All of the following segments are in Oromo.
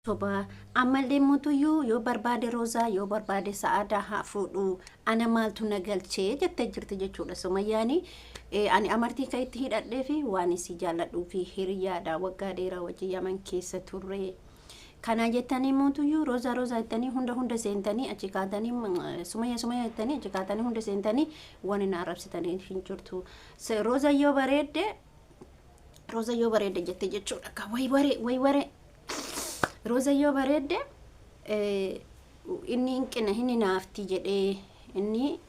Soba ammallee mutuyyuu yoo barbaade roozaa yoo barbaade sa'aadaa haa fuudhu ana maaltu na galchee jettee jirti jechuudha. Sumayyaani ani amartii kan itti hidhadhee fi waan isii jaalladhuu fi hiriyaadha waggaa dheeraa wajjin Yaman keessa turre. Kana jettanii mutuyyuu roozaa jettanii hunda seentanii achi kaatanii sumayyaa jettanii achi kaatanii hunda seentanii waan inni arrabsitanii hin jirtu. Roozaa yoo bareedde jettee jechuudha. Way bare. Roza yoo bareedde inni hinqina hin naafti jedhee inni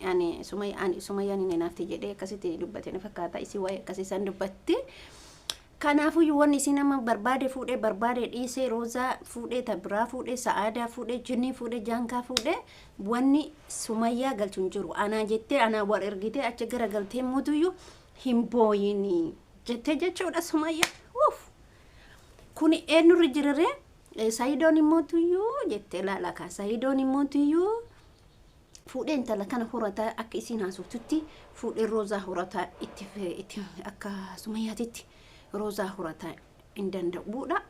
sumayyaan hin naafti jedhee akkasitti dubbatee fakkaata isii waa'ee akkasii san dubbatti. Kanaafuu wanni isin nama barbaade fuudhee barbaade dhiisee roozaa fuudhee tabbiraa fuudhee sa'aadaa fuudhee jinnii fuudhee jaankaa fuudhee wanni sumayyaa galchuun jiru. Anaa jettee anaa wal ergitee achi gara galtee mutuyyuu hin booyini jettee jechuudha sumayyaa. Kuni eenyurri jiraree? Sayidoon immoo jettee laalakaa sayidoon immoo fuudhee intala kana horataa akka isiin haasoftutti fuudhee roozaa horataa itti akka sumayyaatitti roozaa horataa hin danda'uudha.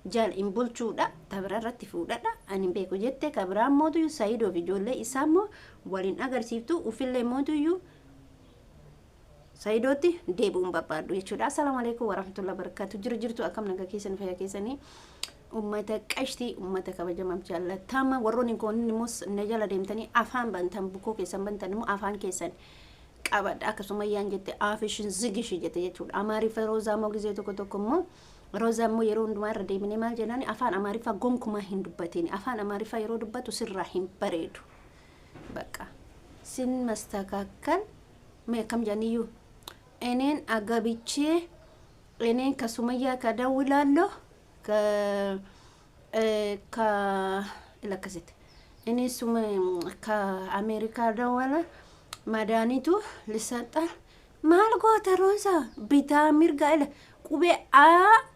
Jaal hin bulchuudha tabira irratti fuudhadha ani beeku jettee kabiraa immoo sayidoo fi ijoollee isaa immoo waliin agarsiiftu ufillee immoo sayidootti deebi'uun barbaadu jechuudha. Assalaamu alaykum warahmatullahi wabarakatuh. Jirtu akkam nagaa keessan fayyaa keessanii ummata qashtii ummata kabajamaaf jaallatama warroonni kun immoo najala deemtanii afaan bantan bukoo keessan bantan immoo afaan keessan qabadha akkasuma yaan jette afishin zigishi jette jechuudha. Amaarifa roozaa moo gizee tokko immoo roozaa immoo yeroo hundumaa irra deemine maal jedhani afaan amaarifa gonkumaa hin dubbatini afaan amaarifa yeroo dubbatu sirraa hin bareedu bakka sin mastakakkal mee kam janiyu eneen agabichee eneen kasumayyaa kadawilaallo ka ilakasit ini suma ka Amerika dawala madanitu lisata maal goota roza bitaa mirga ila qubee a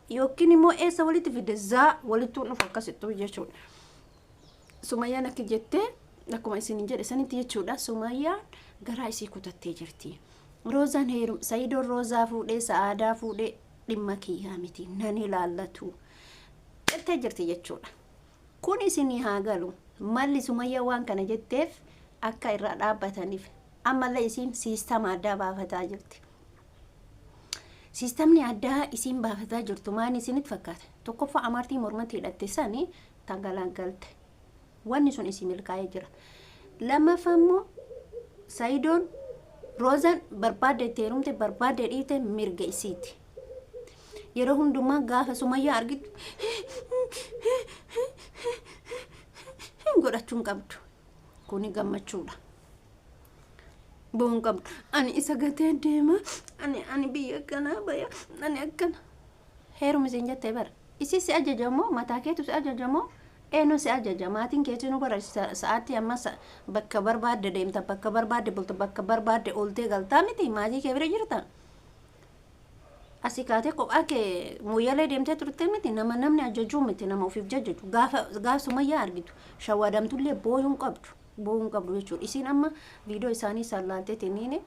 yookiin immoo eessa walitti fide za walitti dhufa akkasitti jechuudha. Sumayyaan akka jettee akkuma isin jedhe sanitti jechuudha. Sumayyaan garaa isii kutattee jirti. Roozaan heerum sayidoon roozaa fuudhee sa'aadaa fuudhee dhimma kiyyaa miti nan ilaallatu jettee jirti jechuudha. Kun isinii haa galu malli Sumayyaa waan kana jetteef akka irraa dhaabbataniif ammallee isin siistama addaa baafataa jirti. Siistamni addaa isin baafataa jirtu maan isinitti fakkaata? Tokkoffaa amartii mormatti hidhatte sanii tagalaagalte. Wanni sun isin milkaa'ee jira. Lammaffaa immoo sayidoon roozaan barbaadde teerumte barbaadde dhiifte mirga isiiti. Yeroo hundumaa gaafa Sumayyaa argitu godhachuun qabdu. Kuni gammachuudha. Boon qabdu. Ani isa gatee deema. Ani biyya kana baya. Ani akkana. Heeruma isin jettee bara. Isi si ajajamoo mataa keetu si ajajamoo eenyu si ajaja maatiin keetiin bara sa'aatii amma bakka barbaadde deemta bakka barbaadde bulta bakka barbaadde oltee galtaa miti maatii kee bira jirta. Asikaatee kophaa kee muyyalee deemtee turte miti namni ajajuu miti nama ofiif jajaju gaafa Sumayyaa argitu shawwaadamtullee booyuun qabdu jechuudha. Isin amma viidiyoo isaanii sallaaltee tiniine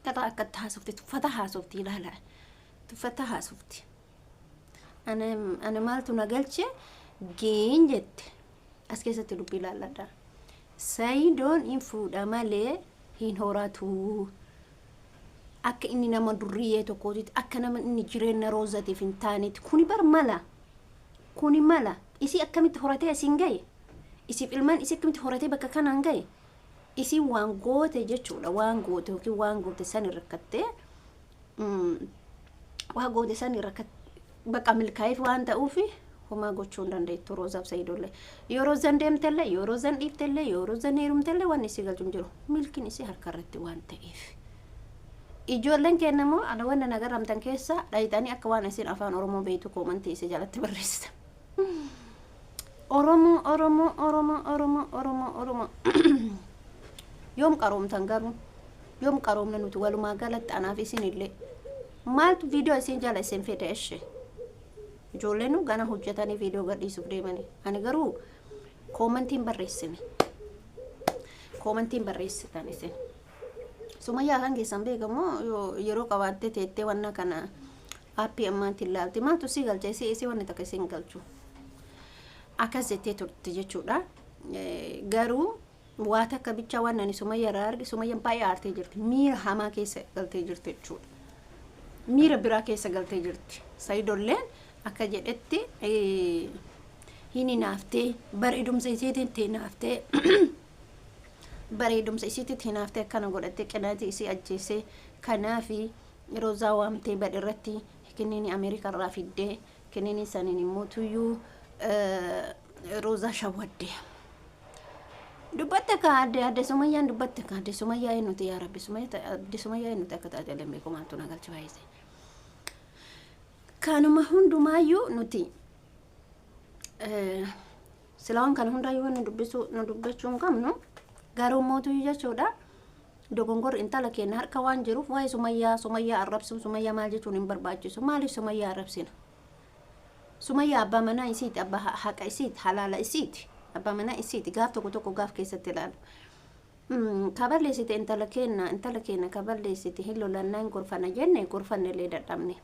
kata akka haasofte tuffata haasofti ilaala tuffata haasofti. Ana maaltu na galche geen jette as keessatti dubbii ilaalladha. Sayidoon hin fuudha malee hin horatu. Akka inni nama durriyyee tokkootitti akka nama inni jireenya roozatiif hin taanetti kuni bar mala isi akkamitti horatee isin gahe isiif ilmaan isi akkamitti horatee bakka kanaan gahe isi waan goote jechuudha. Waan goote yookiin waan goote san irrakkattee waan goote san bakka milkaa'eef waan ta'uufi homaa gochuu hin dandeettu roozaaf sayidollee yoo roozan deemtellee yoo roozan dhiiftellee yoo roozan heerumtellee waan isi galchuun jiru milkiin isi harkarratti waan ta'eef. Ijoolleen kennamoo ana wanna nagaramtan keessa dhayitanii akka waan isin afaan Oromoo beektu koomantii isa jalatti barreessita. Oromoo. Yoom qaroomtan garuu yoom qaroomna nuti walumaa galatti anaaf isinillee maaltu viidiyoo isin jala isin fedhe ishee. Ijoolleen gana hojjetanii viidiyoo gadhiisuuf deemanii ani garuu koomantiin barreessitan isin. Sumayyaa kan keessan beekamoo yeroo qabaattee teettee wanna kana aappii ammaatti ilaalti maaltu si galchee si wanni takka isin galchu akkas jettee turte jechuudha. Garuu waa takka bicha waan ani Sumayyaa irraa arge Sumayyaan baay'ee aartee jirti. Miira hamaa keessa galtee jirti jechuudha. Miira biraa keessa galtee jirti. Saayidolleen akka jedhetti hini naaftee bareedumsa isiitiin naaftee bareedumsa isiitiin naaftee akkana godhattee qinaatii isii ajjeessee kanaafi roozaa waamtee badirratti kinniini Ameerikaa irraa fiddee kinniini saniin immoo tuyyuu roozaa shawwaddee. Dubbatte ka adde Sumayyaan dubbatte ka adde Sumayyaa eenyuti yaa Rabbi adde Sumayyaa eenyuti akka taate lamee komaantu nagalchi baay'ise. Kanuma hundumaayyuu nuti silawwan kana hundaayyuu nu dubbachuu hin qabnu garuu mootuu jechuudha. Dogongor intala keenya harka waan jiruuf waa'ee Sumayyaa arrabsu Sumayyaa maal jechuun hin barbaachisu. Maaliif Sumayyaa arrabsina? Sumayyaa abbaa manaa isiiti, abbaa haqa isiiti, halaala isiiti, abbaa manaa isiiti. Gaaf tokko gaaf keessatti ilaalu. Kaballeessite intala keenya kaballeessite hin lolannaa hin gorfana jenne gorfannellee dadhabne.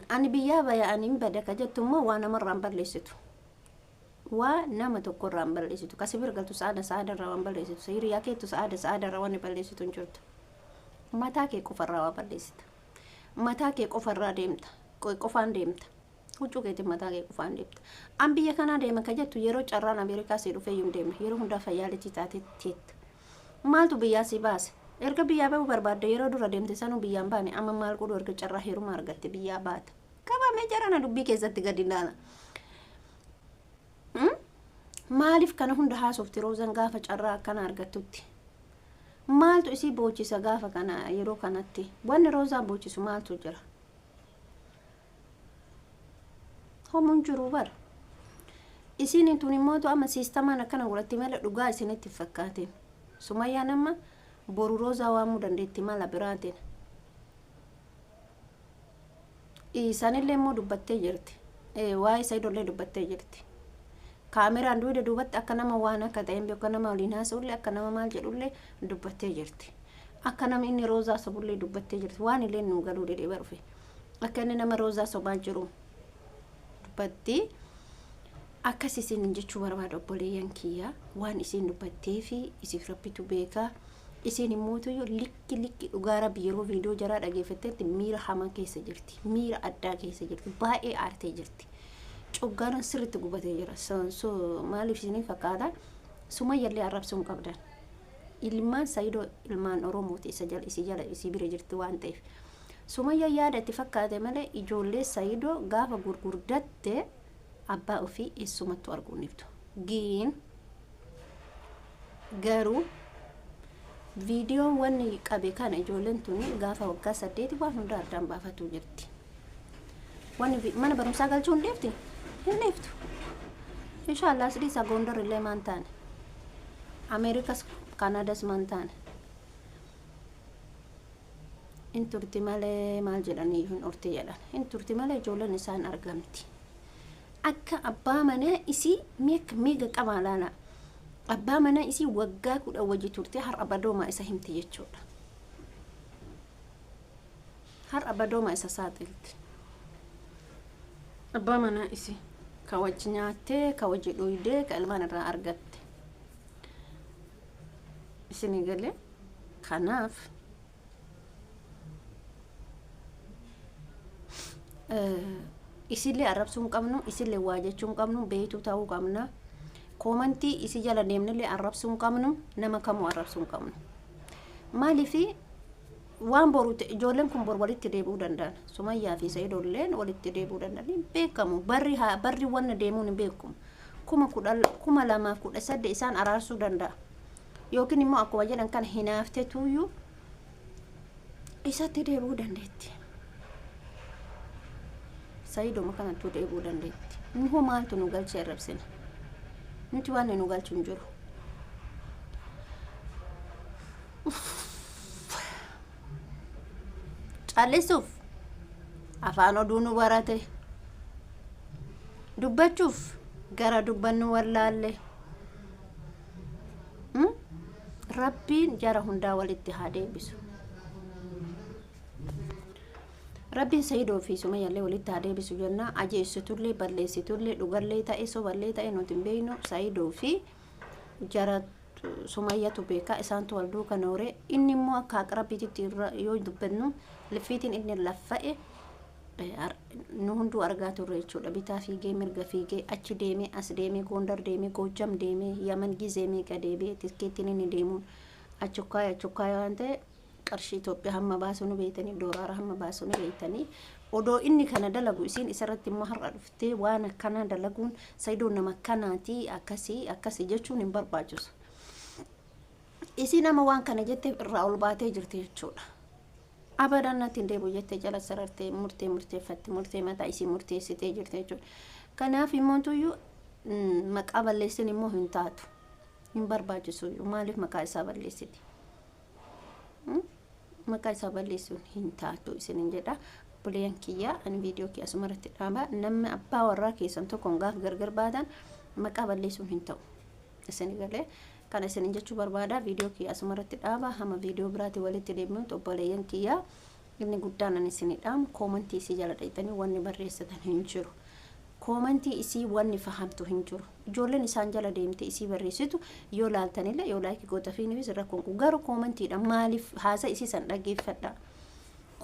Ani biyyaa baya ani hin bada ka jettu immoo waa namarraan balleessitu. Waa nama tokkorraan balleessitu. Kasi birgaltu saada irraa waan balleessitu. Hiriyaa keettu saada irraa waan balleessitu hin jirtu. Mataa kee qofarraa waa balleessita. Mataa kee qofarraa deemta. Qofaan deemta. Huccuu keetiin mataa kee qofaan deemta. An biyya kanaa deema ka jettu yeroo carraan Ameerikaa si dhufee hin deemne yeroo hundaa fayyaalitii taatee teetta. Maaltu biyyaa si baase? Erga biyyaa bahuu barbaadde yeroo dura deemte sanuu biyyaan baane amma maal godhu erga carraa heeruma argatte biyyaa baata. Qabamee jarana dubbii keessatti gadi ilaala. Maaliif kana hunda haasofti roozan gaafa carraa akkana argattutti? Maaltu isii boochisa gaafa kana yeroo kanatti? Wanni roozaan boochisu maaltu jira? Homuun jiru bara. Isiin tun immoo amma siistamaan akkana godhatti malee dhugaa isinitti fakkaate. Sumayyaan amma boru roozaa waamuu dandeetti mala biraatiin. Isaanillee immoo dubbattee jirti. Waa'ee Saayidollee dubbattee jirti. Kaameraan duubatti akka nama waan akka ta'een akka nama waliin haasa'ullee akka nama maal jedhullee dubbattee jirti. Akka nama inni roozaa sobullee dubbattee jirti. Waan illee nu galuu dedheebi'a dhufe. Akka inni nama roozaa sobaa jiru dubbatti akkas isin jechuu barbaada obboleeyyan kiyya waan isin dubbattee fi isiif rabbitu beekaa. Isin immoo likki dhugaa Rabbi yeroo viidiyoo jaraa dhageeffattetti miira hamaa keessa jirti. Miira addaa keessa jirti. Baay'ee aartee jirti. Coggaan sirriitti gubatee jira. Maaliif isin fakkaata? Sumayyaallee arrabsuu hin qabdan. Ilmaan Saayidoo ilmaan Oromooti isii bira jirti waan ta'eef. Sumayyaa yaada itti fakkaate malee ijoollee Saayidoo gaafa gurgurdatte abbaa ofii eessumattu arguu niftu. Garuu viidiyoon wanni qabe kana ijoolleen tuni gaafa waggaa 8 waan hunda addaan baafatu jirti. Wanni mana barumsaa galchuu hin deefti? Hin deeftu. Inshallah sidii Gondar illee maan taane. Ameerikas Kanadas maan taane. In turti malee maal jedhanii hin orti jedhan. In turti malee ijoolleen isaan argamti. Akka abbaa manaa isii meeqa qaba laala. Abbaa manaa isii waggaa 10 wajji turte har abadooma isa himti jechuudha. Har abadooma isa saaxilti. Abbaa manaa isii ka wajji nyaattee ka wajji dhuydee ka ilmaan irraa argatte. Isin galee kanaaf isillee arrabsuu hin qabnu, isillee waa jechuu hin qabnu, beektuu ta'uu qabna. Koomantii isi jala deemnillee arrabsuu hin qabnu, nama kamuu arrabsuu hin qabnu. Maaliifi waan boruuti ijoolleen kun bor walitti deebi'uu danda'an. Sumayyaa fi Saayidolleen walitti deebi'uu danda'an beekamu. Barri wanna deemuun hin beekamu. 2018 isaan araarsuu danda'a. Yookiin immoo akkuma jedhan kana hinaaftee tuyyuu isatti deebi'uu dandeetti. Saayidoo kanattuu deebi'uu dandeetti. Nuhu maaltu nu galchee arrabsina? Nuti waan nu galchu hin jiru. Callisuuf afaan oduu nu barate. Dubbachuuf gara dubbannu wallaalle. Rabbiin jara hundaa walitti haa deebisu. rabbiin Saidoo fi Sumayyaallee walitti haa deebisu jenna. Ajeessitullee balleessitullee dhugallee ta'e soballee ta'e nuti hin beeknu. Saidoo fi jara Sumayyatu beeka isaantu wal duuka noore. Inni immoo akka aqrabiititti yoo dubbannu liffiitiin inni laffa'e nu hunduu argaa turre jechuudha. Bitaa fiigee mirga fiigee achi deemee as deemee Gondar deemee Goojjam deemee Yaman gizee meeqa deemee tikkeettiin inni deemuun achukkaaya waan ta'e qarshii Itoophiyaa hamma baasuu nu beeytanii dooraara hamma baasuu nu beeytanii odoo inni kana dalagu isiin isarratti immoo har'a dhuftee waan akkana dalaguun Saidoon nama akkanaati akkasii jechuun hin barbaachisu. Isiin nama waan kana jettee irraa ol baatee jirti jechuudha. Abadan natti hin deebi'u jettee jala sarartee murteeffatte murtee mataa isii murteessitee jirti jechuudha. Kanaaf immoo tuyyuu maqaa balleessin immoo hin taatu. Hin barbaachisu maaliif maqaa isaa balleessiti? Maqaa isaa balleessuun hin taatu isinin jedha. Buleen kiyyaa ani viidiyoo kiyya asumarratti dhaaba. Namni abbaa warraa keessan tokkoon gaaf gargar baatan maqaa balleessuun hin ta'u. Isin galee kana isin jechuu barbaada. Viidiyoo kiyya asumarratti dhaaba. Hamma viidiyoo biraatti walitti deebinuun obboleeyyan kiyyaa inni guddaan ani isin dhaam koomantii isii jala dhaytanii wanni barreessatan hin jiru. Koomantii isii wanni fahamtu hin jiru. Ijoolleen isaan jala deemte isii barreessitu yoo laaltanillee yoo laayikii goota fi nuyi rakkoon kun garuu koomantiidha maaliif haasa isii san dhaggeeffadha.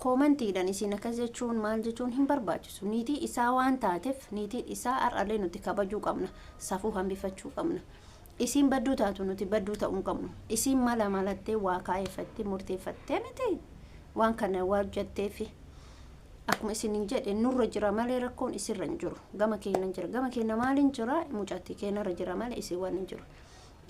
Koomantiidhaan isiin akkas jechuun maal jechuun hin barbaachisu. Niitii isaa waan taateef niitiin isaa har'allee nuti kabajuu qabna. Safuu hambifachuu qabna. Isiin badduu taatu nuti badduu ta'uu qabnu. Isiin mala malattee waa kaa'eeffattee murteeffattee miti waan kana waa hojjetteefi. Akkuma isin jedhe nurra jira malee rakkoon isirra hin jiru. Gama keenya jira. Gama keenya maaliin jira? Mucatti keenyarra jira malee isin waan hin jiru.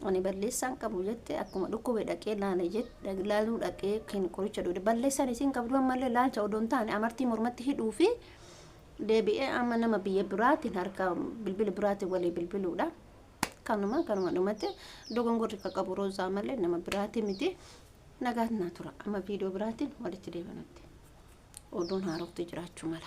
Ani balleessaan qabu jette akkuma dhukkubee dhaqee laala jette laaluu dhaqee kan qoricha dhude balleessaan isin qabdu ammallee laalcha odoon taane amartii mormatti hidhuu fi deebi'ee amma nama biyya biraatiin harka bilbila biraatiin walii bilbiluudha. Kanuma dhumate dogongorri qaqqabu roozaa malee nama biraatiin miti nagaat naa tura amma viidiyoo biraatiin walitti deebinutti. Oduun haaroftu jiraachuu mala.